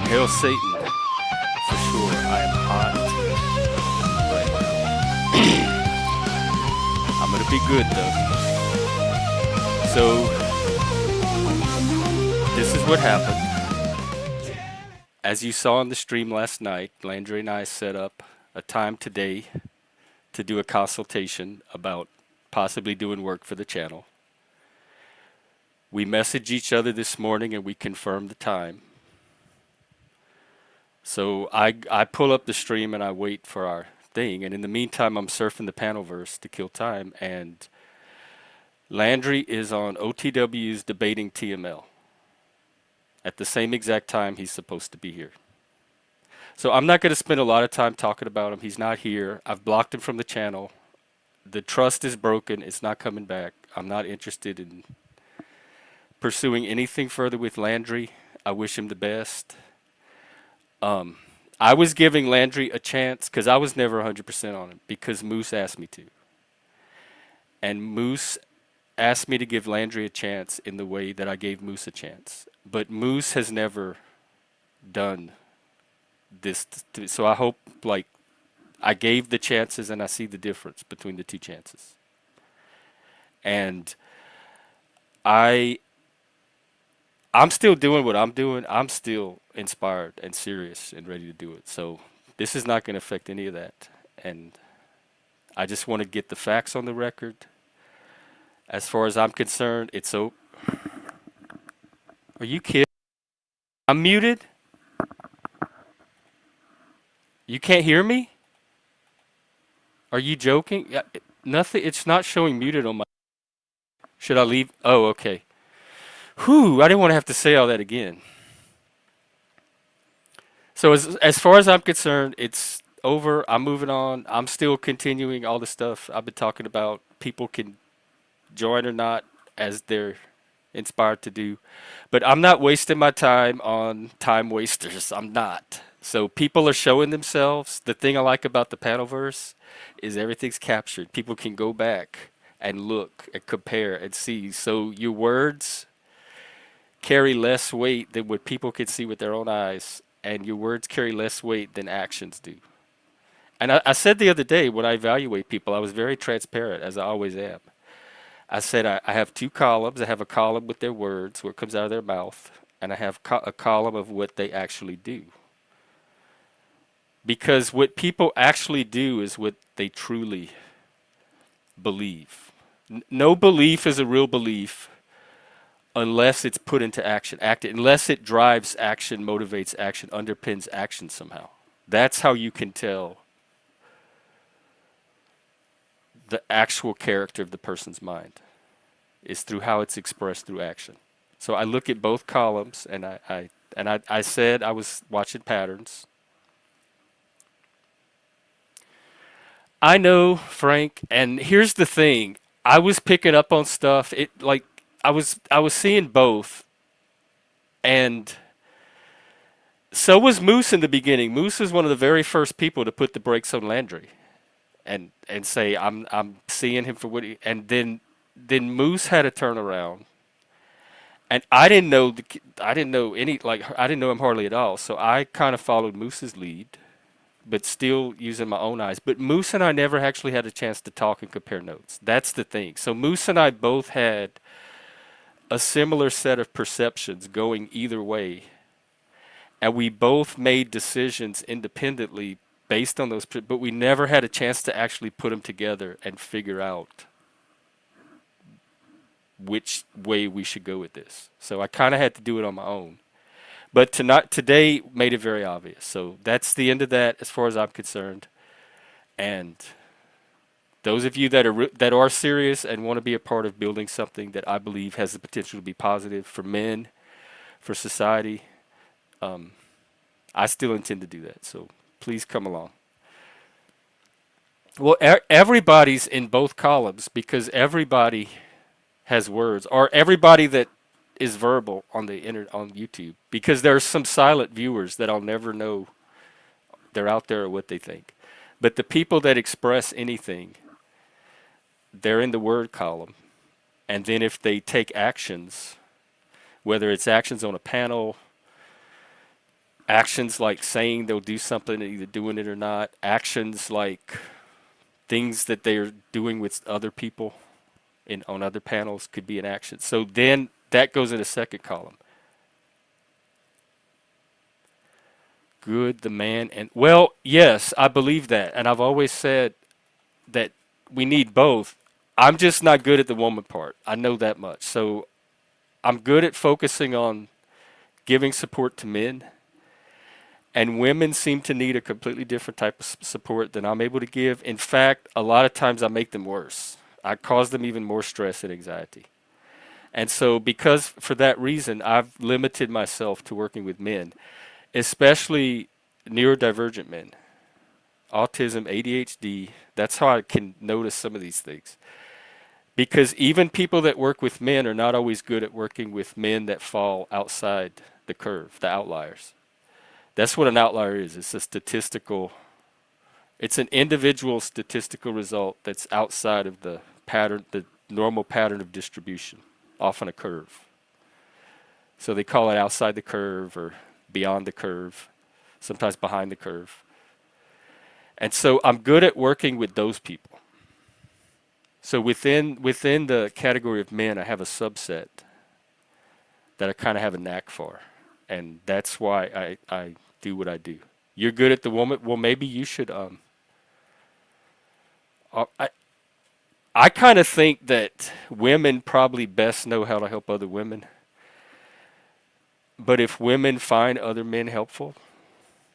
Hail Satan, for sure. I am hot right now. I'm gonna be good though. So, this is what happened. As you saw on the stream last night, Landry and I set up a time today to do a consultation about possibly doing work for the channel. We messaged each other this morning and we confirmed the time. So I pull up the stream and I wait for our thing, and in the meantime I'm surfing the Panelverse to kill time, and Landry is on OTW's debating TML at the same exact time he's supposed to be here. So I'm not going to spend a lot of time talking about him. He's not here. I've blocked him from the channel. The trust is broken. It's not coming back. I'm not interested in pursuing anything further with Landry. I wish him the best. I was giving Landry a chance because I was never 100% on him because Moose asked me to. And Moose asked me to give Landry a chance in the way that I gave Moose a chance. But Moose has never done this. So I hope, like, I gave the chances and I see the difference between the two chances. And I'm still doing what I'm doing. I'm still inspired and serious and ready to do it. So this is not going to affect any of that. And I just want to get the facts on the record. As far as I'm concerned, it's so. Are you kidding? I'm muted? You can't hear me? Are you joking? Nothing. It's not showing muted on my. Should I leave? Oh, okay. Whew, I didn't want to have to say all that again. So as far as I'm concerned, it's over. I'm moving on. I'm still continuing all the stuff I've been talking about. People can join or not as they're inspired to do. But I'm not wasting my time on time wasters. I'm not. So people are showing themselves. The thing I like about the Panelverse is everything's captured. People can go back and look and compare and see. So your words carry less weight than what people can see with their own eyes, and your words carry less weight than actions do. And I said the other day when I evaluate people, I was very transparent, as I always am. I said I have two columns. I have a column with their words, what comes out of their mouth, and I have a column of what they actually do. Because what people actually do is what they truly believe. No belief is a real belief unless it's put into action, unless it drives action, motivates action, underpins action somehow. That's how you can tell the actual character of the person's mind, is through how it's expressed through action. So I look at both columns, and I said I was watching patterns. I know, Frank, and here's the thing. I was picking up on stuff. I was seeing both, and so was Moose in the beginning. Moose was one of the very first people to put the brakes on Landry, and say I'm seeing him for what he. And then Moose had a turnaround, and I didn't know I didn't know him hardly at all. So I kind of followed Moose's lead, but still using my own eyes. But Moose and I never actually had a chance to talk and compare notes. That's the thing. So Moose and I both had a similar set of perceptions going either way, and we both made decisions independently based on those, but we never had a chance to actually put them together and figure out which way we should go with this. So I kind of had to do it on my own, but today made it very obvious. So that's the end of that as far as I'm concerned. And those of you that are serious and want to be a part of building something that I believe has the potential to be positive for men, for society, I still intend to do that. So please come along. Well, everybody's in both columns because everybody has words, or everybody that is verbal on the internet on YouTube because there are some silent viewers that I'll never know they're out there or what they think. But the people that express anything, they're in the word column. And then if they take actions, whether it's actions on a panel, actions like saying they'll do something and either doing it or not, actions like things that they're doing with other people in on other panels could be an action. So then that goes in a second column. Good, the man, and well, yes, I believe that, and I've always said that we need both. I'm just not good at the woman part. I know that much. So I'm good at focusing on giving support to men, and women seem to need a completely different type of support than I'm able to give. In fact, a lot of times I make them worse. I cause them even more stress and anxiety. And so, because for that reason, I've limited myself to working with men, especially neurodivergent men, autism, ADHD. That's how I can notice some of these things. Because even people that work with men are not always good at working with men that fall outside the curve, the outliers. That's what an outlier is. It's a statistical, it's an individual statistical result that's outside of the pattern, the normal pattern of distribution, often a curve. So they call it outside the curve or beyond the curve, sometimes behind the curve. And so I'm good at working with those people. So within the category of men, I have a subset that I kind of have a knack for, and that's why I do what I do. You're good at the woman. Well, maybe you should. I I kind of think that women probably best know how to help other women. But if women find other men helpful,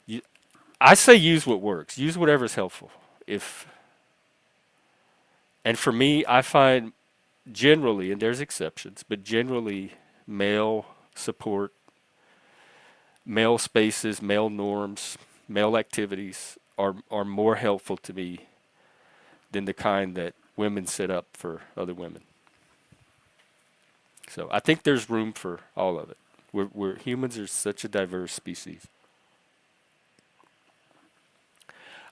you, I say use what works. Use whatever's helpful. If and for me, I find generally, and there's exceptions, but generally, male support, male spaces, male norms, male activities are more helpful to me than the kind that women set up for other women. So I think there's room for all of it. We're humans are such a diverse species.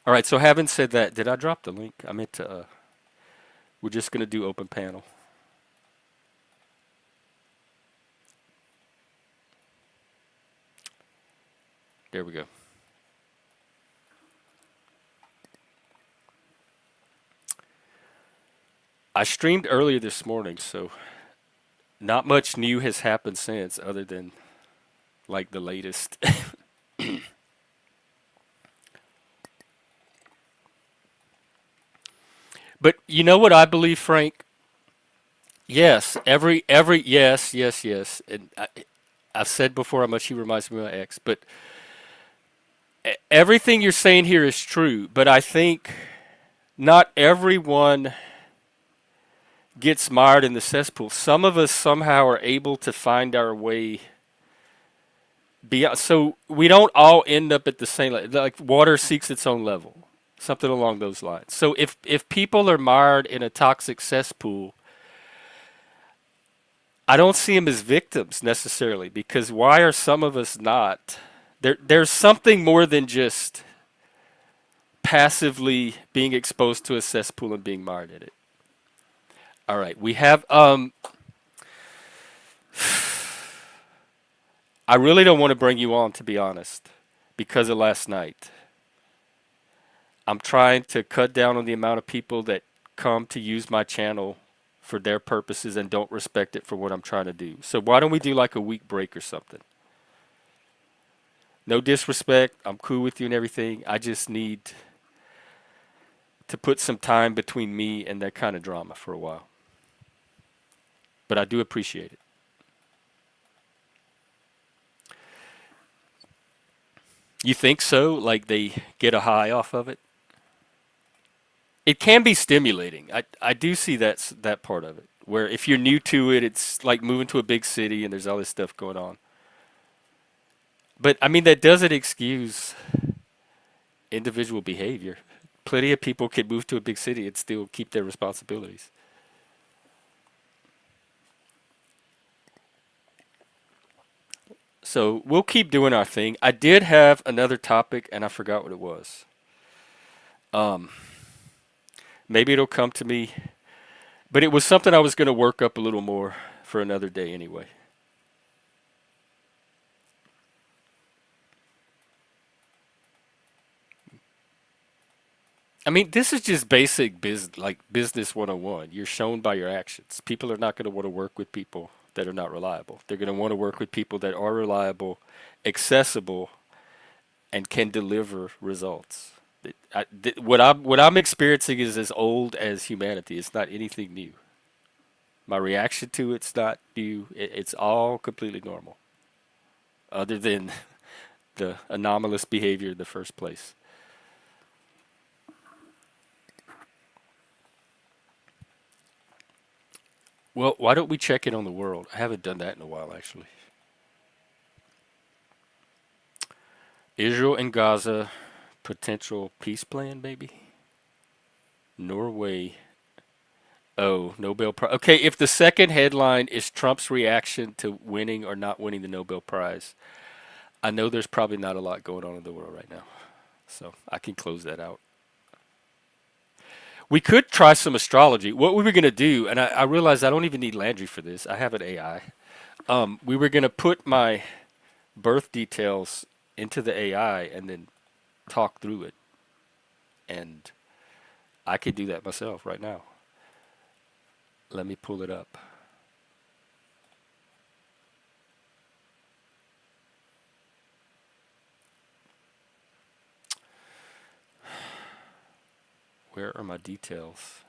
All right. So having said that, did I drop the link? I meant to. We're just gonna do open panel. There we go. I streamed earlier this morning, so not much new has happened since, other than like the latest. But you know what I believe, Frank? Yes, every yes. And I've said before how much he reminds me of my ex, but everything you're saying here is true. But I think not everyone gets mired in the cesspool. Some of us somehow are able to find our way beyond, so we don't all end up at the same level. Like water seeks its own level, something along those lines. So if people are mired in a toxic cesspool, I don't see them as victims necessarily, because why are some of us not? There's something more than just passively being exposed to a cesspool and being mired in it. All right, we have. I really don't want to bring you on, to be honest, because of last night. I'm trying to cut down on the amount of people that come to use my channel for their purposes and don't respect it for what I'm trying to do. So why don't we do like a week break or something? No disrespect. I'm cool with you and everything. I just need to put some time between me and that kind of drama for a while. But I do appreciate it. You think so? Like they get a high off of it? It can be stimulating. I do see that part of it. Where if you're new to it, it's like moving to a big city and there's all this stuff going on. But I mean, that doesn't excuse individual behavior. Plenty of people can move to a big city and still keep their responsibilities. So we'll keep doing our thing. I did have another topic and I forgot what it was. Um, Maybe it'll come to me, but it was something I was going to work up a little more for another day anyway. I mean, this is just basic like business 101. You're shown by your actions. People are not going to want to work with people that are not reliable. They're going to want to work with people that are reliable, accessible, and can deliver results. What I'm experiencing is as old as humanity. It's not anything new. My reaction to it's not new. It's all completely normal, other than the anomalous behavior in the first place. Well, why don't we check in on the world? I haven't done that in a while, actually. Israel and Gaza, potential peace plan, maybe? Norway. Oh, Nobel Prize. Okay, if the second headline is Trump's reaction to winning or not winning the Nobel Prize, I know there's probably not a lot going on in the world right now. So I can close that out. We could try some astrology. What we were going to do, and I realized I don't even need Landry for this, I have an AI. We were going to put my birth details into the AI and then talk through it. And I could do that myself right now. Let me pull it up. Where are my details?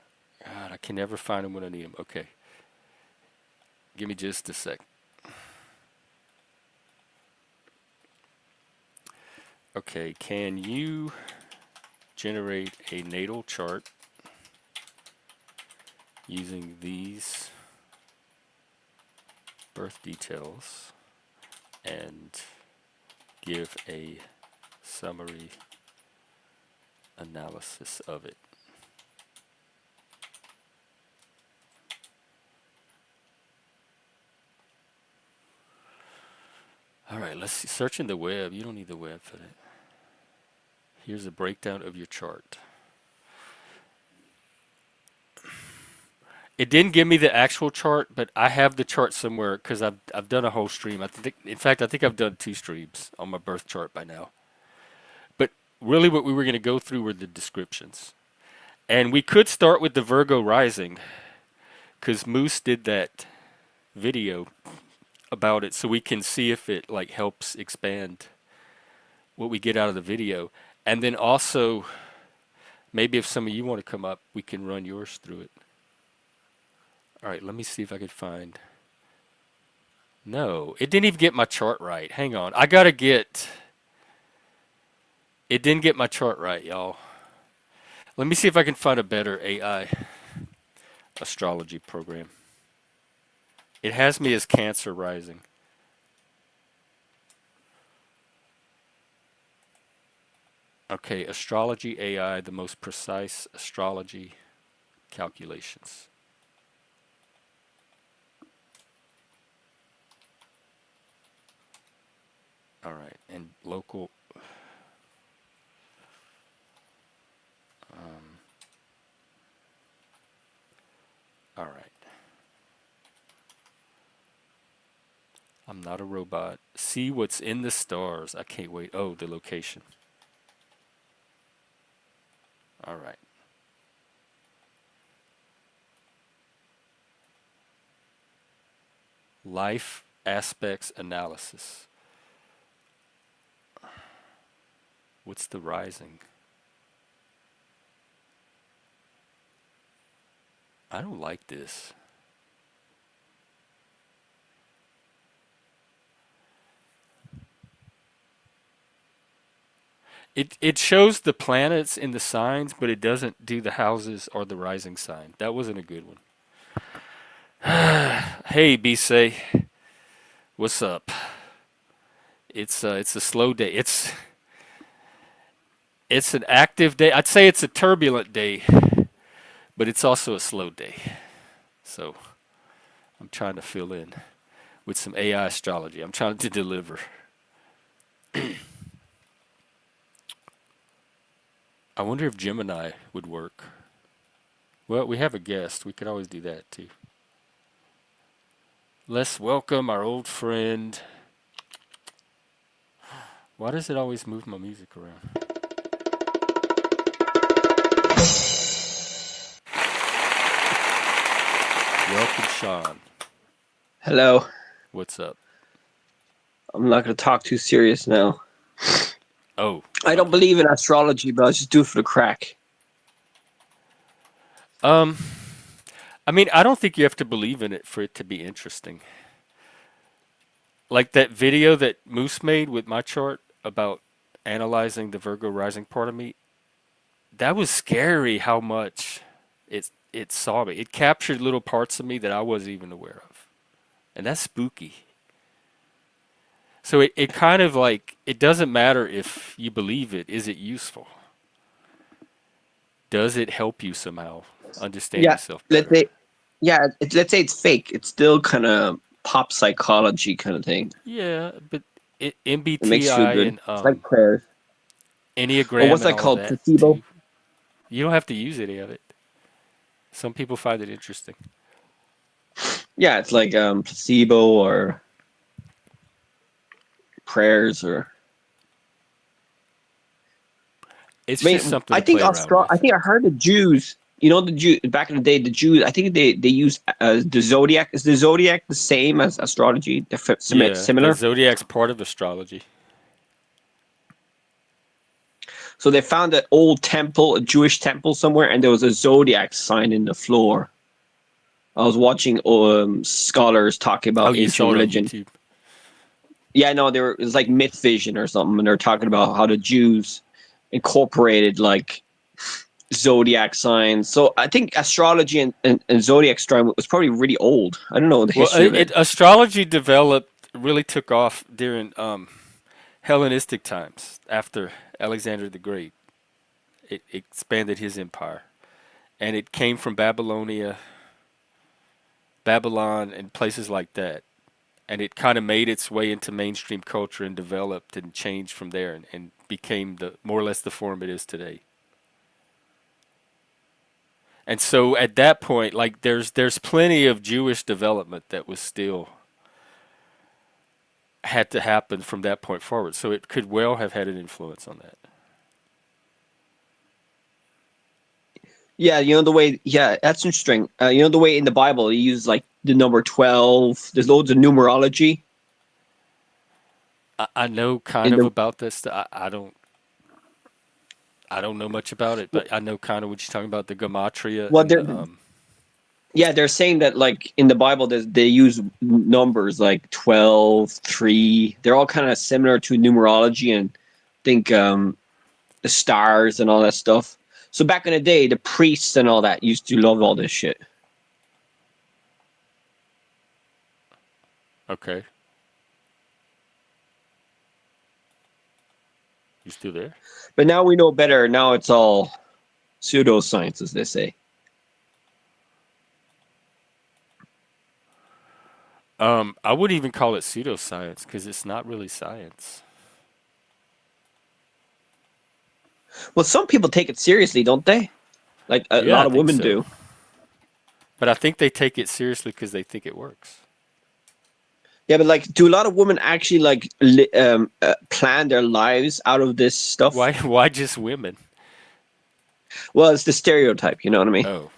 God, I can never find them when I need them. Okay, give me just a sec. Okay, can you generate a natal chart using these birth details and give a summary analysis of it? All right, let's see. Searching the web. You don't need the web for that. Here's a breakdown of your chart. It didn't give me the actual chart, but I have the chart somewhere because I've done a whole stream. In fact, I think I've done two streams on my birth chart by now. But really, what we were going to go through were the descriptions, and we could start with the Virgo rising because Moose did that video about it, so we can see if it like helps expand what we get out of the video, and then also maybe if some of you want to come up, we can run yours through it. All right, let me see if I could find. No, it didn't even get my chart right. Hang on. I gotta get. It didn't get my chart right, y'all. Let me see if I can find a better AI astrology program. It has me as Cancer rising. Okay, Astrology AI, the most precise astrology calculations. All right, and local. Um, all right. I'm not a robot. See what's in the stars. I can't wait. Oh, the location. All right. Life aspects analysis. What's the rising? I don't like this. It shows the planets in the signs, but it doesn't do the houses or the rising sign. That wasn't a good one. Hey, Bisay, what's up? It's a slow day. It's an active day. I'd say it's a turbulent day, but it's also a slow day. So I'm trying to fill in. with some AI astrology. I'm trying to deliver. I wonder if Gemini would work. Well, we have a guest. We could always do that too. Let's welcome our old friend. Why does it always move my music around? Welcome, Sean. Hello. What's up? I'm not going to talk too serious now. Oh, I don't okay. believe in astrology, but I'll just do it for the crack. Um, I mean, I don't think you have to believe in it for it to be interesting. Like that video that Moose made with my chart about analyzing the Virgo rising part of me. That was scary how much it saw me. It captured little parts of me that I wasn't even aware of. And that's spooky. So it kind of like it doesn't matter if you believe it, is it useful? Does it help you somehow understand Yeah, yourself let's better? say, let's say it's fake. It's still kind of pop psychology kind of thing. Yeah, but It makes you feel MBTI good. and It's like prayers. Or Enneagram what's and that all of called? that Placebo? too. You don't have to use any of it. Some people find it interesting. Yeah, it's like placebo or prayers or. I It's just mean, something to play around I with. think I heard the Jews. You know, the Jew back in the day, the Jews. I think they use the zodiac. Is the zodiac the same as astrology? They're Yeah, the similar. zodiac's part of astrology. So they found an old temple, a Jewish temple somewhere, and there was a zodiac sign in the floor. I was watching scholars talking Oh, about you ancient saw it on religion. YouTube. Yeah, no, it was like myth vision or something, and they're talking about how the Jews incorporated like zodiac signs. So I think astrology and zodiac sign was probably really old. I don't know the Well, history of it. astrology developed really took off during Hellenistic times after Alexander the Great. It expanded his empire, and it came from Babylon, and places like that. And it kind of made its way into mainstream culture and developed and changed from there, and became the more or less the form it is today. And so at that point, like there's plenty of Jewish development that was still had to happen from that point forward. So it could well have had an influence on that. Yeah, you know the way. Yeah, that's interesting. You know the way in the Bible you use like the number 12. There's loads of numerology I know kind in of the. about this. I don't know much about it, but I know kind of what you're talking about, the gematria Well, and they're the yeah, they're saying that like in the Bible, they use numbers like 12, 3. They're all kind of similar to numerology and think the stars and all that stuff. So back in the day, the priests and all that used to love all this shit. okay. You still there? But now we know better. Now it's all pseudoscience, as they say. I wouldn't even call it pseudoscience because it's not really science. Well, some people take it seriously, don't they? Like a Yeah, I lot of think women so. do. But I think they take it seriously because they think it works. Yeah, but like, do a lot of women actually like plan their lives out of this stuff? Why? Why just women? Well, it's the stereotype. You know what I mean? Oh,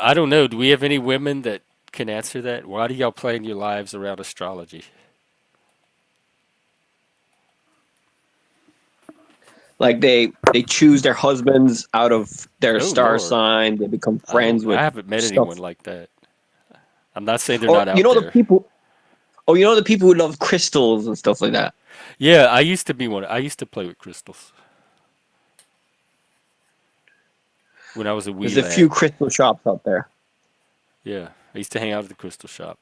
I don't know. Do we have any women that can answer that? Why do y'all plan your lives around astrology? Like they choose their husbands out of their Oh star Lord, sign. They become I don't. friends I with haven't met anyone stuff. like that. I'm not saying they're Or not you out know the there. people. Oh, you know the people who love crystals and stuff like that. Yeah, I used to be one. I used to play with crystals when I was a wee There's a few lad. crystal shops out there. Yeah, I used to hang out at the crystal shop.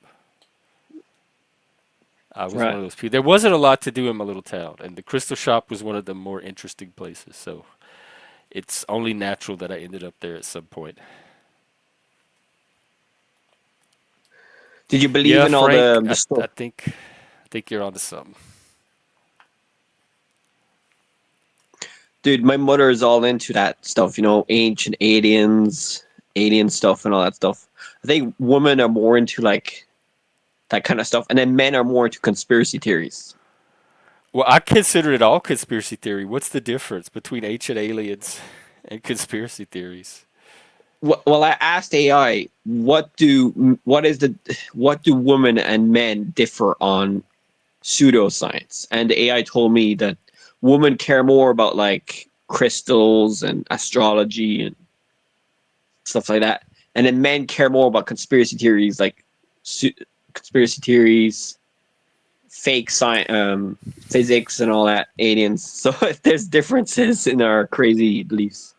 I was one Right. of those people. There wasn't a lot to do in my little town, and the crystal shop was one of the more interesting places. So it's only natural that I ended up there at some point. Did you believe Yeah, in all Frank, the stuff? I think you're onto something. Dude, my mother is all into that stuff, ancient aliens, alien stuff and all that stuff. I think women are more into like that kind of stuff, and then men are more into conspiracy theories. Well, I consider it all conspiracy theory. What's the difference between ancient aliens and conspiracy theories? Well, I asked AI, what do women and men differ on pseudoscience? And the AI told me that women care more about like crystals and astrology and stuff like that, and then men care more about conspiracy theories, like su- conspiracy theories, fake science, physics, and all that, aliens. So there's differences in our crazy beliefs.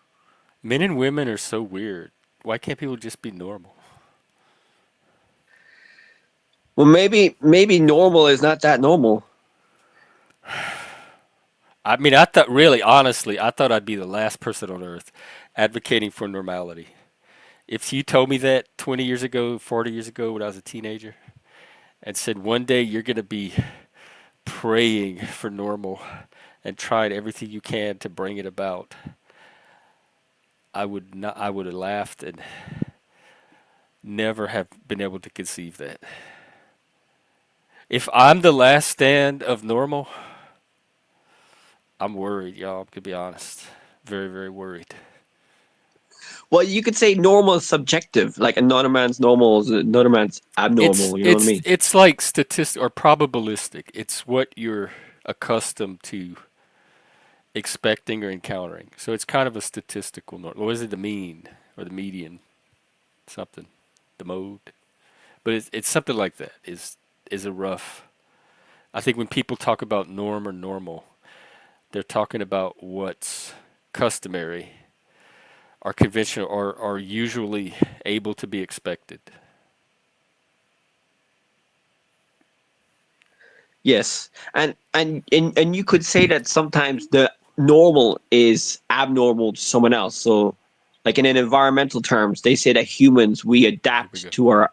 Men and women are so weird. Why can't people just be normal? Well, maybe normal is not that normal. I mean, I thought, really, honestly, I thought I'd be the last person on earth advocating for normality. If you told me that 20 years ago, 40 years ago, when I was a teenager, and said one day you're going to be praying for normal and trying everything you can to bring it about, I would have laughed and never have been able to conceive that. If I'm the last stand of normal, I'm worried, y'all. I'm gonna be honest. Very, very worried. Well, you could say normal is subjective. Like another man's normal is another man's abnormal. You know what I mean? It's like statistic or probabilistic. It's what you're accustomed to expecting or encountering. So it's kind of a statistical norm. What is it, the mean or the median? Something, the mode. But it's something like that. Is a rough. I think when people talk about norm or normal, they're talking about what's customary or conventional or are usually able to be expected. Yes, and you could say that sometimes the normal is abnormal to someone else. So, like in an environmental terms, they say that humans we Here we adapt go. to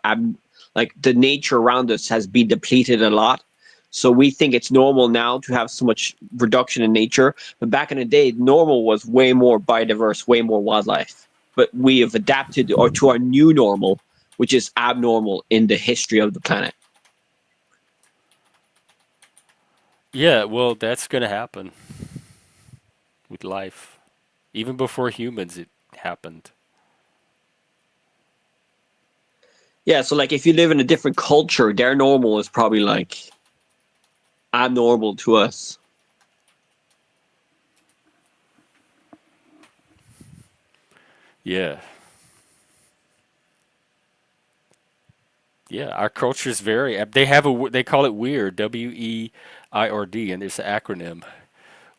like the nature around us has been depleted a lot. So we think it's normal now to have so much reduction in nature. But back in the day, normal was way more biodiverse, way more wildlife. But we have adapted or to our new normal, which is abnormal in the history of the planet. Yeah, well, that's going to happen with life. Even before humans, it happened. Yeah, so like if you live in a different culture, their normal is probably like abnormal to us. Yeah. Yeah, our cultures vary. They have they call it weird, WEIRD, and it's an acronym.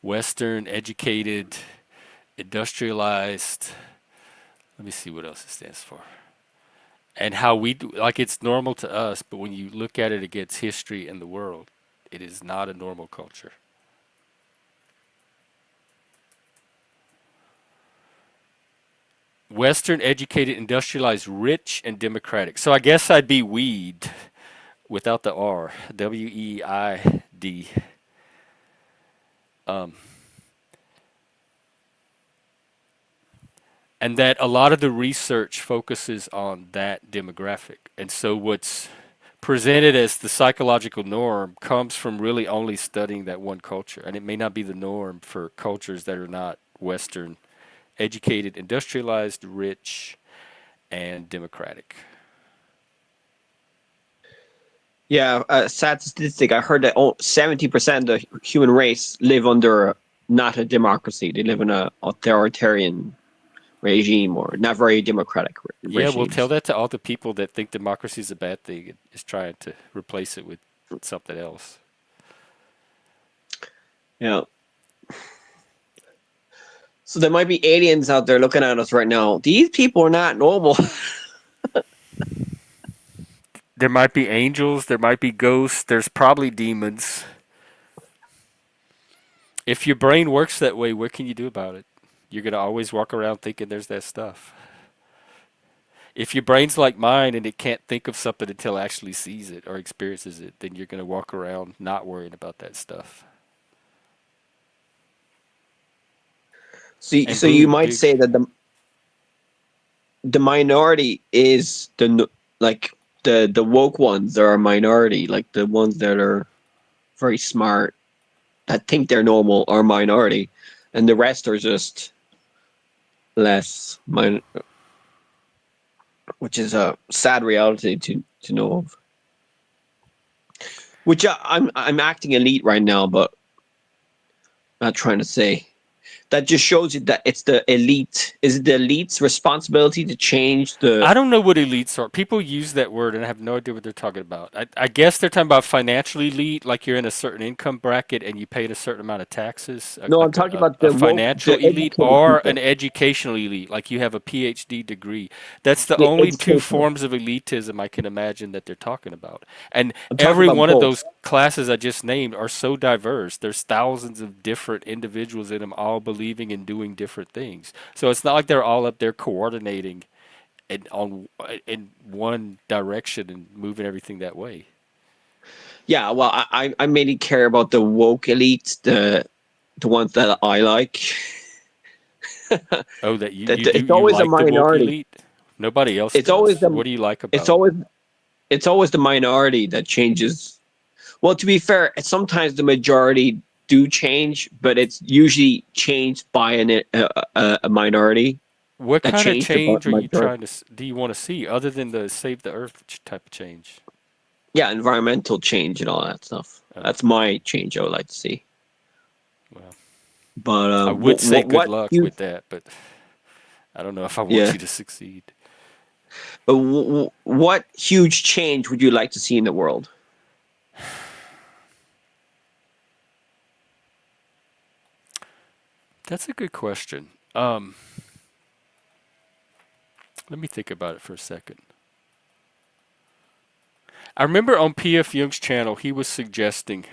Western, educated, industrialized. Let me see what else it stands for. And how we do, like it's normal to us, but when you look at it against history and the world, it is not a normal culture. Western, educated, industrialized, rich, and democratic. So I guess I'd be weed without the R. WEID. Um, and that a lot of the research focuses on that demographic. And so what's presented as the psychological norm comes from really only studying that one culture. And it may not be the norm for cultures that are not Western, educated, industrialized, rich, and democratic. Yeah, a sad statistic. I heard that 70% of the human race live under not a democracy. They live in a authoritarian regime or not very democratic Yeah, we'll tell regimes. that to all the people that think democracy is a bad thing and is trying to replace it with something else. Yeah. So there might be aliens out there looking at us right now. These people are not normal. There might be angels, there might be ghosts, there's probably demons. If your brain works that way, what can you do about it? You're going to always walk around thinking there's that stuff. If your brain's like mine and it can't think of something until it actually sees it or experiences it, then you're going to walk around not worrying about that stuff. And So you boom, might big. say that the minority is like the woke ones are a minority, like the ones that are very smart that think they're normal are minority, and the rest are just less which is a sad reality to know of. Which I'm acting elite right now, but not trying to say. That just shows you that it's the elite. Is it the elite's responsibility to change the? I don't know what elites are. People use that word and I have no idea what they're talking about. I guess they're talking about financial elite, like you're in a certain income bracket and you paid a certain amount of taxes, No, I'm like talking about a the woke, financial the elite, educated or an people, educational elite, like you have a PhD degree. That's the the only two educational. forms of elitism I can imagine that they're talking about. And I'm talking every about one of both. those classes I just named are so diverse. There's thousands of different individuals in them all believing and doing different things. So it's not like they're all up there coordinating in one direction and moving everything that way. Yeah, well, I mainly care about the woke elite, the ones that I like. Oh, that you That you do it's you always a like the woke minority. elite? Nobody else It's always does. the What do you like it's about them? always it's always the minority that changes. Well, to be fair, sometimes the majority do change, but it's usually changed by a minority What that kind of changed the change are you majority. trying to do you want to see other than the save the earth type of change? Yeah, environmental change and all that stuff. Oh, That's my change I would like to see. well, But I would say good what luck huge? with that, but I don't know if I want Yeah, you to succeed. but what huge change would you like to see in the world? That's a good question. Let me think about it for a second. I remember on PF Young's channel, he was suggesting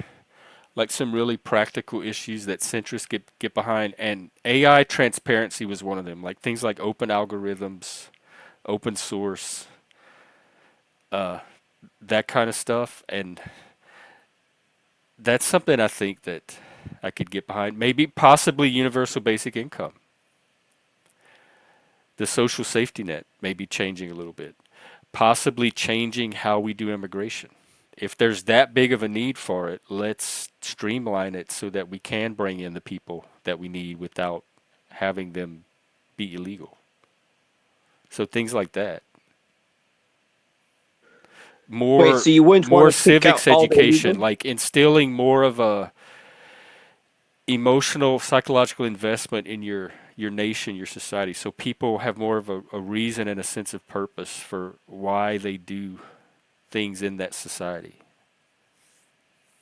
like some really practical issues that centrists get behind, and AI transparency was one of them. Like things like open algorithms, open source, uh, that kind of stuff, and that's something I think that I could get behind. Maybe possibly universal basic income, the social safety net, maybe changing a little bit, possibly changing how we do immigration. If there's that big of a need for it, let's streamline it so that we can bring in the people that we need without having them be illegal. So things like that. Wait, More so you wouldn't want more to kick out civics all the education, illegals? like instilling more of a emotional psychological investment in your nation, your society, so people have more of a reason and a sense of purpose for why they do things in that society.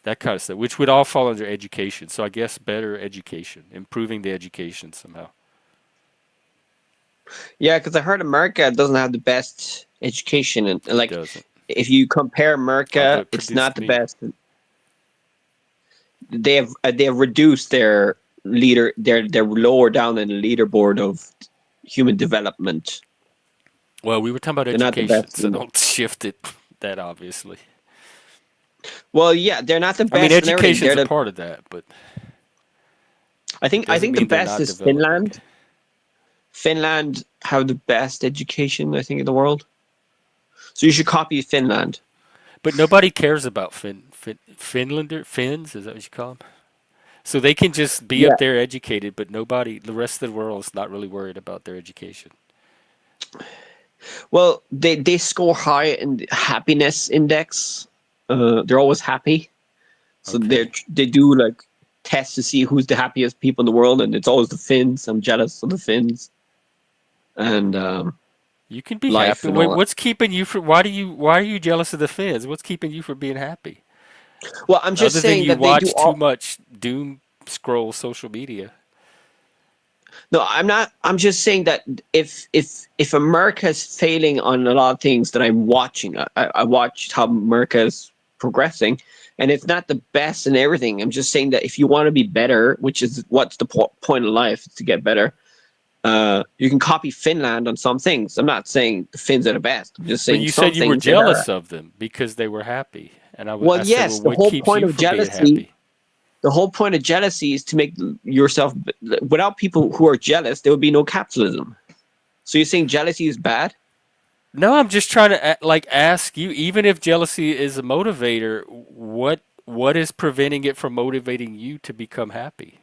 That kind of stuff, which would all fall under education. So I guess better education, improving the education somehow. Yeah, because I heard America doesn't have the best education, and It like doesn't. if you compare Although America, it it's not produced the me. best. They have reduced their leader. They're lower down in the leaderboard of human development. Well, we were talking about They're not the education, best. so don't shift it that obviously. Well, yeah, they're not the I mean, best in everything. education's They're a the. part of that, but I doesn't think the mean they're best not is developing. Finland. Finland have the best education, I think, in the world. So you should copy Finland. But nobody cares about Finns. Is that what you call them? So they can just be Yeah. up there educated, but nobody, the rest of the world is not really worried about their education. Well, they score high in the happiness index. They're always happy. So Okay. they do like tests to see who's the happiest people in the world, and it's always the Finns. I'm jealous of the Finns and You can be life happy. and Wait, all that. what's keeping you from? Why are you jealous of the Finns? What's keeping you from being happy? Well, I'm just Other than saying you that they do watch too all. much doom scroll social media. No, I'm not. I'm just saying that if America is failing on a lot of things that I'm watching, I watched how America is progressing, and it's not the best in everything. I'm just saying that if you want to be better, which is what's the point of life, is to get better. you can copy Finland on some things. I'm not saying the Finns are the best. I'm just But saying you some said you were things they're better. jealous of them because they were happy, and Well, I said, well, yes, the what whole keeps point you of from being jealousy, happy? the whole point of jealousy is to make yourself. Without people who are jealous, there would be no capitalism. So you're saying jealousy is bad? No, I'm just trying to like ask you, even if jealousy is a motivator, what is preventing it from motivating you to become happy?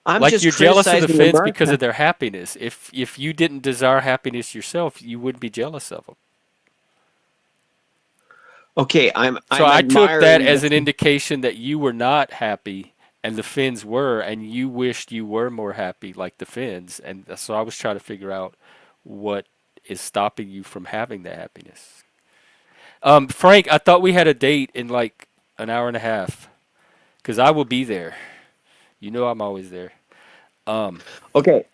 I'm Like just you're jealous of the criticizing Finns because America. of their happiness. If you didn't desire happiness yourself, you wouldn't be jealous of them. Okay, So I'm I took that admiring as the. an indication that you were not happy and the Finns were, and you wished you were more happy like the Finns. And so I was trying to figure out what is stopping you from having that happiness. Frank, I thought we had a date in like an hour and a half because I will be there. You know I'm always there. Um, Okay,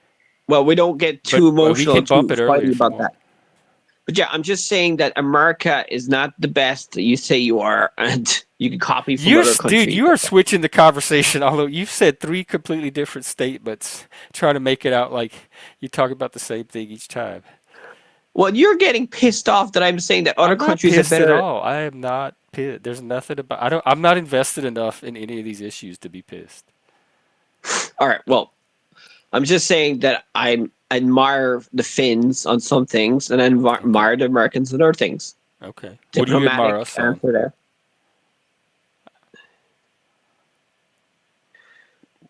well, we don't get but too we emotional, can bump too it earlier fighting if you about want. that. But yeah, I'm just saying that America is not the best that you say you are, and you can copy from other Dude, countries. you are switching the conversation. Although you've said three completely different statements, trying to make it out like you talk about the same thing each time. Well, you're getting pissed off that I'm saying that other I'm not countries are pissed at better. all. I am not pissed. There's nothing about. I don't. I'm not invested enough in any of these issues to be pissed. All right, well, I'm just saying that I admire the Finns on some things and I Okay. admire the Americans on other things. Okay. What do you admire Diplomatic us on? answer there.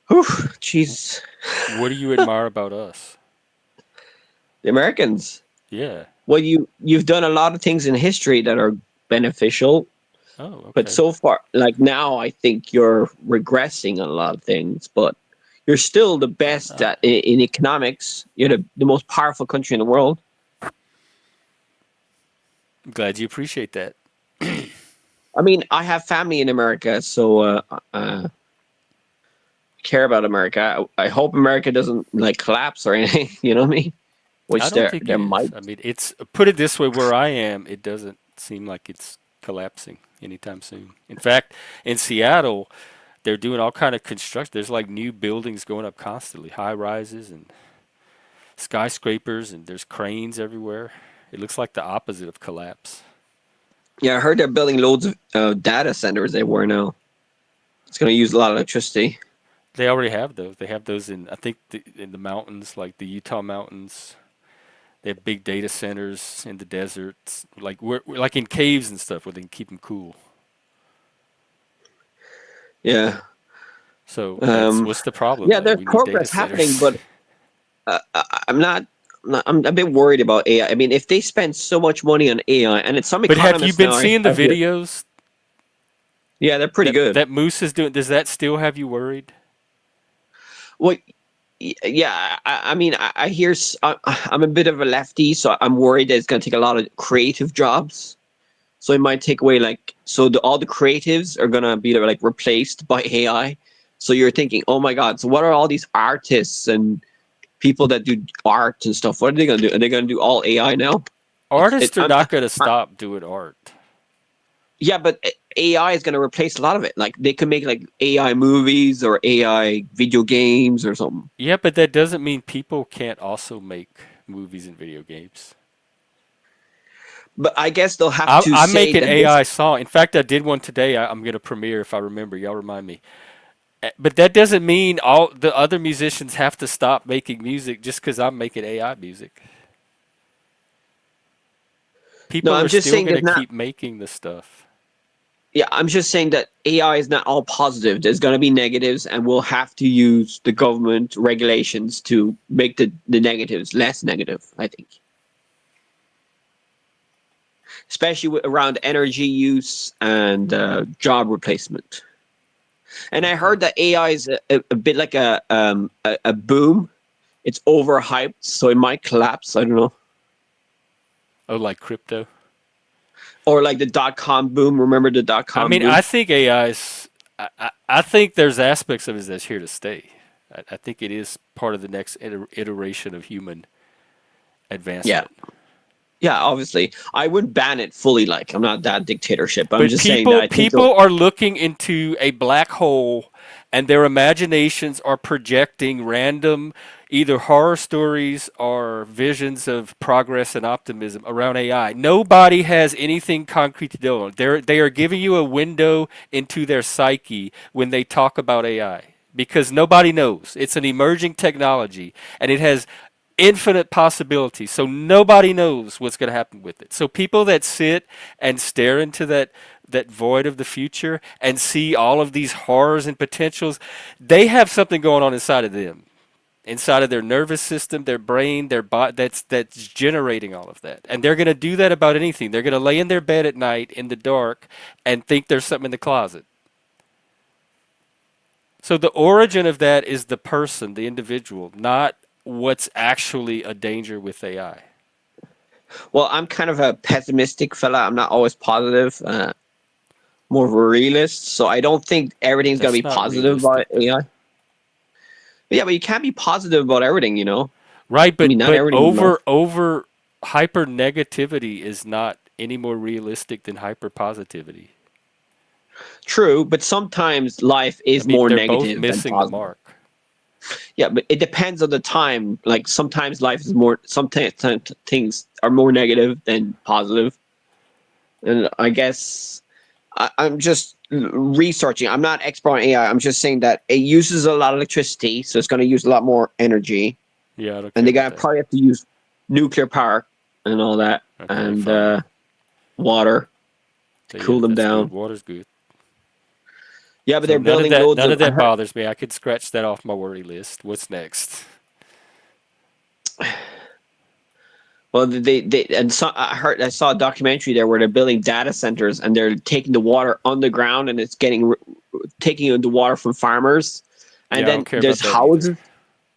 Whew, jeez. What do you admire about us? The Americans. Yeah. Well, you've done a lot of things in history that are beneficial, Oh, but okay. so far, like now, I think you're regressing on a lot of things. But you're still the I'm best not. in economics. You're the most powerful country in the world. I'm glad you appreciate that. I mean, I have family in America, so care about America. I hope America doesn't like collapse or anything. You know what I mean? I Which don't there think it there is. might. I mean, it's put it this way: where I am, it doesn't seem like it's collapsing anytime soon. In fact, in Seattle, they're doing all kind of construction. There's like new buildings going up constantly, high rises and skyscrapers, and there's cranes everywhere. It looks like the opposite of collapse. Yeah, I heard they're building loads of data centers everywhere now. It's going to use a lot of electricity. They already have those. They have those in I think in the mountains, like the Utah mountains. They have big data centers in the deserts, like we're like in caves and stuff, where they can keep them cool. Yeah. So that's Um, what's the problem yeah, though? there's We need data progress happening, centers. but I'm not. I'm a bit worried about AI. I mean, if they spend so much money on AI, and it's some But have you economists been now, seeing the I hear, videos yeah, they're pretty good. that Moose is doing? Does that still have you worried? Well, yeah, I mean, I hear. I'm a bit of a lefty, so I'm worried that it's going to take a lot of creative jobs. So it might take away all the creatives are gonna be like replaced by AI. So you're thinking, oh my god, so what are all these artists and people that do art and stuff? What are they gonna do? Are they gonna do all AI now? Artists are not going to stop doing art. Yeah, but AI is gonna replace a lot of it. Like they could make like AI movies or AI video games or something. Yeah, but that doesn't mean people can't also make movies and video games. But I guess they'll have to I'm say making that this. AI song. In fact, I did one today. I'm going to premiere if I remember. Y'all remind me. But that doesn't mean all the other musicians have to stop making music just because I'm making AI music. No, People I'm are just still saying going to there's not. keep making the stuff. Yeah, I'm just saying that AI is not all positive. There's going to be negatives, and we'll have to use the government regulations to make the negatives less negative, I think. Especially around energy use and job replacement. And I Okay. heard that AI is a bit like a boom. It's overhyped, so it might collapse. I don't know. Oh, like crypto? Or like the dot com boom. Remember the dot I com mean, boom? I think AI's. I think there's aspects of it that's here to stay. I think it is part of the next iteration of human Yeah. advancement. Yeah, obviously, I wouldn't ban it fully. Like, I'm not that dictatorship. I'm But just saying that people I think the people are looking into a black hole and their imaginations are projecting random either horror stories or visions of progress and optimism around AI. Nobody has anything concrete to do on. They are giving you a window into their psyche when they talk about AI because nobody knows. It's an emerging technology and it has infinite possibilities. So nobody knows what's going to happen with it. So people that sit and stare into that void of the future and see all of these horrors and potentials, they have something going on inside of them, inside of their nervous system, their brain, their body that's generating all of that. And they're going to do that about anything. They're going to lay in their bed at night in the dark and think there's something in the closet. So the origin of that is the person, the individual, not what's actually a danger with AI. well, I'm kind of a pessimistic fella. I'm not always positive. More of a realist. So I don't think everything's gonna be That's not positive about realistic, though. AI. But yeah, but you can't be positive about everything. Right, I mean, not but everything in life. over hyper negativity is not any more realistic than hyper positivity. True, but sometimes life I is mean, more they're both negative than missing the positive. mark. Yeah, but it depends on the time. Like sometimes life is more. Sometimes things are more negative than positive. And I guess I'm just researching. I'm not expert on AI. I'm just saying that it uses a lot of electricity, so it's going to use a lot more energy, Yeah, I don't and care they about gotta that. probably have to use nuclear power and all that, Okay, and fine. water to So yeah, cool them that's good. down. Water's good. Yeah, but So they're building loads none of. of I that heard. bothers me. I could scratch that off my worry list. What's next? Well, they and so I saw a documentary there where they're building data centers and they're taking the water underground and it's taking the water from farmers, and Yeah, I don't then care about there's that either. houses.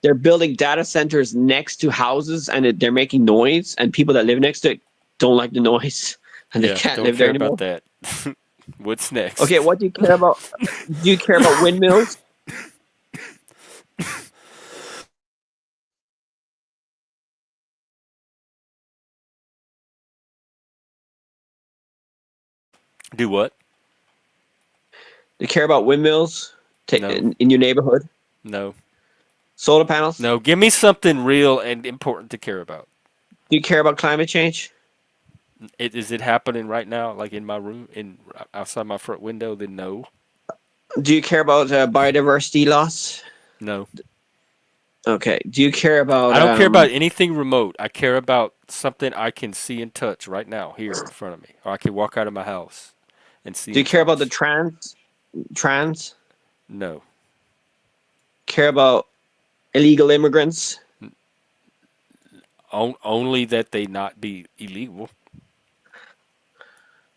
They're building data centers next to houses, and they're making noise, and people that live next to it don't like the noise, and they Yeah, can't don't live there care about anymore. that. What's Okay, next? what do you care about? Do you care about windmills? Do what? Do you care about windmills No, in your neighborhood? no, Solar panels? no. Give me something real and important to care about. Do you care about climate change? Is it happening right now, like in my room, in outside my front window? Then no, Do you care about biodiversity loss? no. Okay. Do you care about I don't care about anything remote. I care about something I can see and touch right now, here in front of me, or I can walk out of my house and see do you and care about the touch. trans? No, Care about illegal immigrants? only that they not be illegal.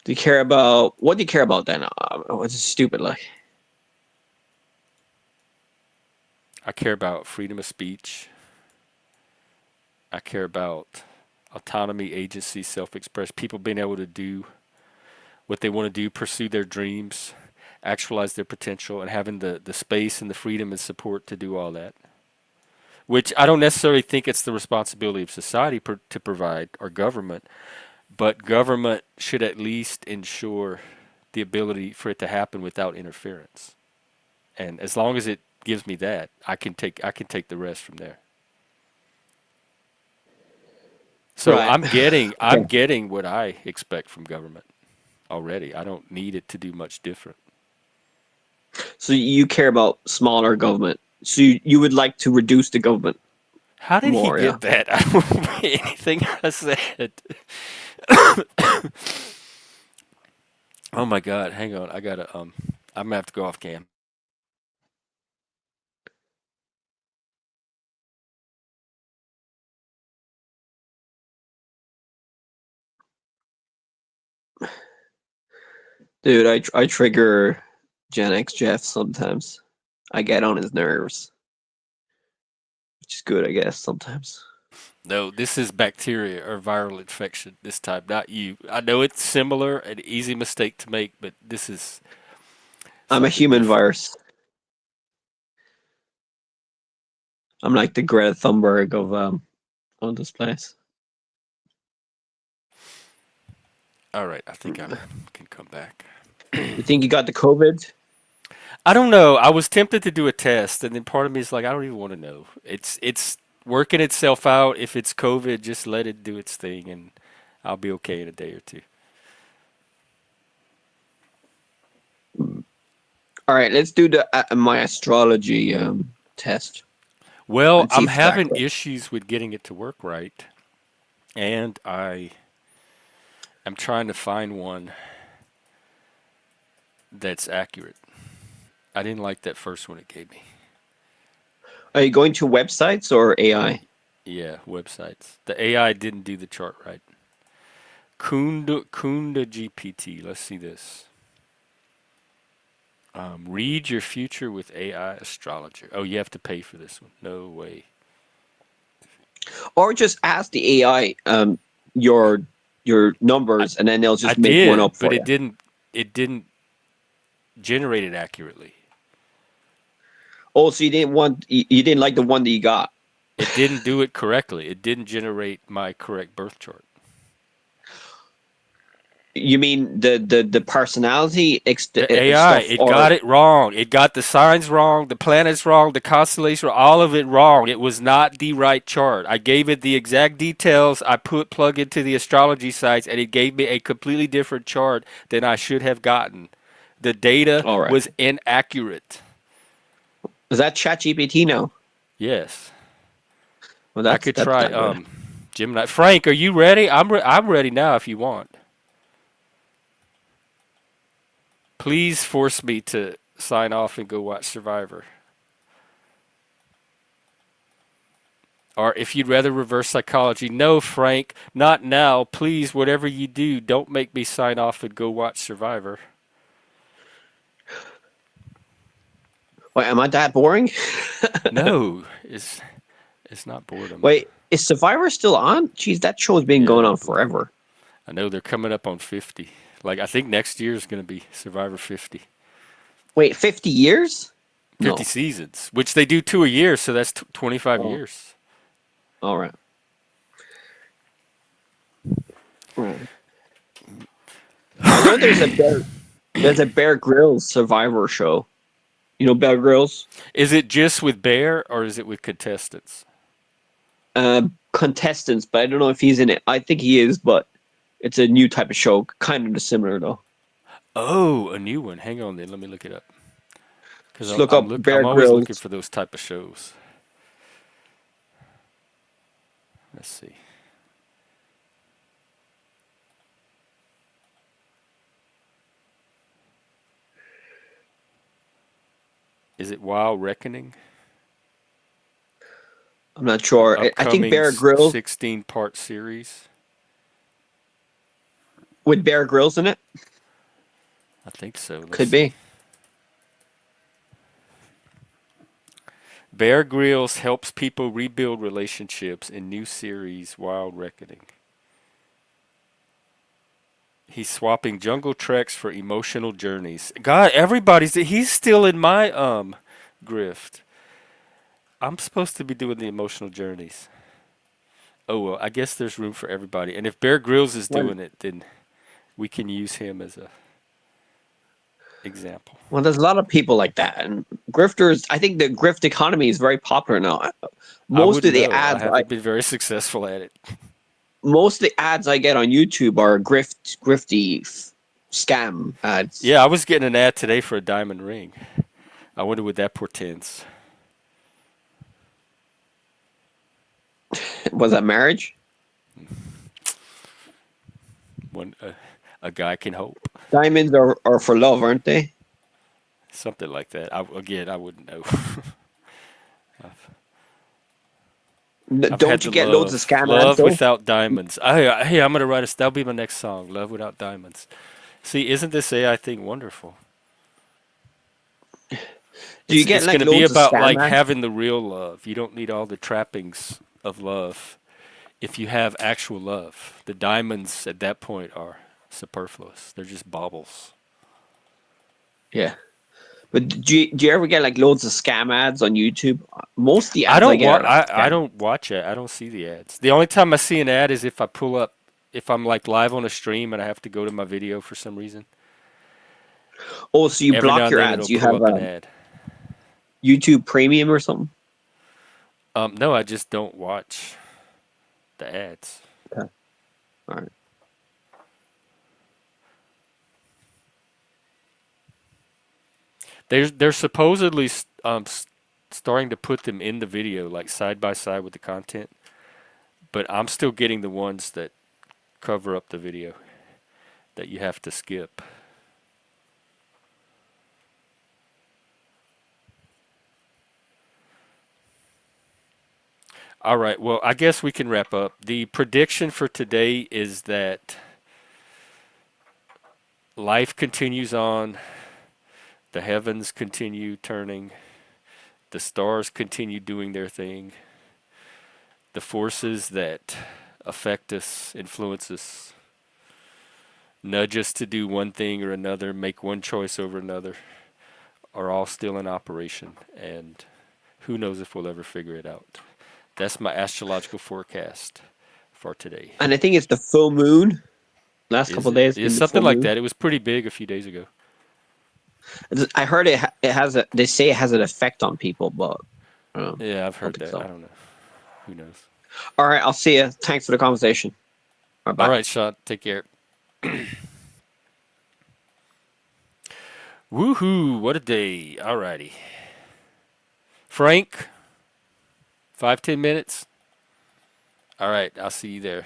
Do you care about what do you care about then? What's stupid like? I care about freedom of speech. I care about autonomy, agency, self-expression. People being able to do what they want to do, pursue their dreams, actualize their potential, and having the space and the freedom and support to do all that. Which I don't necessarily think it's the responsibility of society to provide or government, but government should at least ensure the ability for it to happen without interference. And as long as it gives me that, I can take the rest from there. So Right. I'm Okay. getting what I expect from government already. I don't need it to do much different. So you care about smaller government. So you would like to reduce the government How did he more, yeah? get that? I don't remember anything I said. Oh my god, hang on. I'm gonna have to go off cam. Dude, I trigger Gen X Jeff sometimes. I get on his nerves, which is good, I guess, sometimes. No, this is bacteria or viral infection this time, not you. I know it's similar, an easy mistake to make, but this is I'm a something human different. virus. I'm like the Greta Thunberg of on this place. All right, I think I can come back. You think you got the COVID? I don't know. I was tempted to do a test, and then part of me is like, I don't even want to know. It's working itself out. If it's COVID, just let it do its thing, and I'll be okay in a day or two. All right, let's do the my astrology test Well, and see I'm if it's having accurate. issues with getting it to work right, and I am trying to find one that's accurate. I didn't like that first one it gave me. Are you going to websites or AI? Yeah, websites. The AI didn't do the chart right. Kunda GPT. Let's see this. Read your future with AI astrologer. Oh, you have to pay for this one. No way. Or just ask the AI your your I numbers, and then they'll I just make one did, up but for you. it didn't generate it accurately. Oh, so you didn't like the one that you got. It didn't do it correctly. It didn't generate my correct birth chart. You mean the personality The AI, stuff, it or got it wrong. It got the signs wrong, the planets wrong, the constellation, all of it wrong. It was not the right chart. I gave it the exact details. I plug into the astrology sites, and it gave me a completely different chart than I should have gotten. The data all right? was inaccurate. Is that ChatGPT now? Yes, Well, I that's could that's try not good. Gemini. Frank, are you ready? I'm ready now. If you want, please force me to sign off and go watch Survivor. Or if you'd rather reverse psychology, no, Frank, not now. Please, whatever you do, don't make me sign off and go watch Survivor. Wait, am I that boring? No, it's not boredom. Wait, is Survivor still on? Jeez, that show's been going Yeah, on forever. I know they're coming up on 50. Like I think next year is going to be Survivor 50. Wait, 50 years? 50 No. seasons, which they do two a year, so that's 25 Oh, years. all right. Right. I know there's a Bear Grylls Survivor show. You know Bear Grylls? Is it just with Bear or is it with contestants? Contestants, but I don't know if he's in it. I think he is, but it's a new type of show, kind of similar though. Oh, a new one. Hang on then, let me look it up. Cuz Just look up I'm Bear always looking Grylls. for those type of shows. Let's see. Is it Wild Reckoning? I'm not An sure. I think upcoming Bear Grylls 16-part series. with Bear Grylls in it I think so. Let's could see. be. Bear Grylls helps people rebuild relationships in new series Wild Reckoning. He's swapping jungle treks for emotional journeys. God, he's still in my grift. I'm supposed to be doing the emotional journeys. Oh well, I guess there's room for everybody. And if Bear Grylls is Well, doing it, then we can use him as a example. well, there's a lot of people like that, and grifters. I think the grift economy is very popular now. I Most of wouldn't the know. I ads, I haven't been very successful at it. most of the ads I get on YouTube are grifty scam ads. Yeah, I was getting an ad today for a diamond ring. I wonder what that portends. Was that marriage? When a guy can hope. Diamonds are for love, aren't they? Something like that. I wouldn't know. I've had Don't the you get loads of love. scam ads Love though? without diamonds. Hey, I'm going to write a, that'll be my next song. Love without diamonds. See, isn't this AI thing wonderful? Do you get It's like going to be loads of about scam like ads? having the real love. You don't need all the trappings of love. If you have actual love, the diamonds at that point are superfluous. They're just baubles. Yeah. But do you ever get like loads of scam ads on YouTube? Most of the I ads I don't get wa- are like I scam. don't watch it. I don't see the ads. The only time I see an ad is if I pull up. if I'm like live on a stream and I have to go to my video for some reason, Oh, so you every now block and your then it'll ads? You pull have up an ad. YouTube Premium or something? No, I just don't watch the ads. Okay. All right. They're supposedly starting to put them in the video, like side by side with the content, but I'm still getting the ones that cover up the video that you have to skip. All right, well, I guess we can wrap up. The prediction for today is that life continues on, the heavens continue turning, the stars continue doing their thing, the forces that affect us, influence us, nudge us to do one thing or another, make one choice over another, are all still in operation, and who knows if we'll ever figure it out. That's my astrological forecast for today. And I think it's the full moon. Last Is couple of it? days It's been the full something like moon. that. It was pretty big a few days ago. I heard it has a. They say it has an effect on people, but Yeah, I've I don't heard think that. so. I don't know. Who knows? All right, I'll see you. Thanks for the conversation. All right, All bye. right, Sean. Take care. Woohoo! What a day. All righty. Frank, 5-10 minutes. All right, I'll see you there.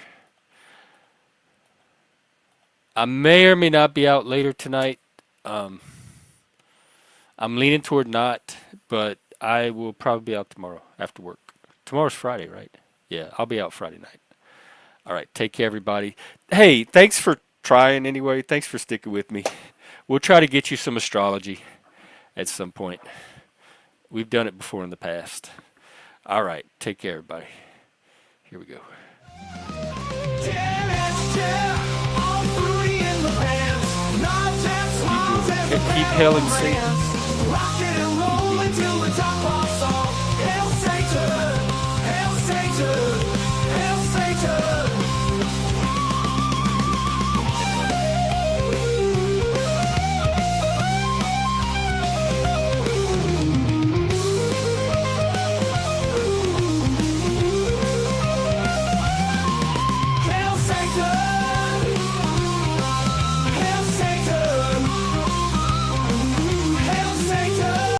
I may or may not be out later tonight. Um, I'm leaning toward not, but I will probably be out tomorrow after work. Tomorrow's Friday, right? Yeah, I'll be out Friday night. All right, take care, everybody. Hey, thanks for trying anyway. Thanks for sticking with me. We'll try to get you some astrology at some point. We've done it before in the past. All right, take care, everybody. Here we go. Keep hailing Satan. Hail Satan!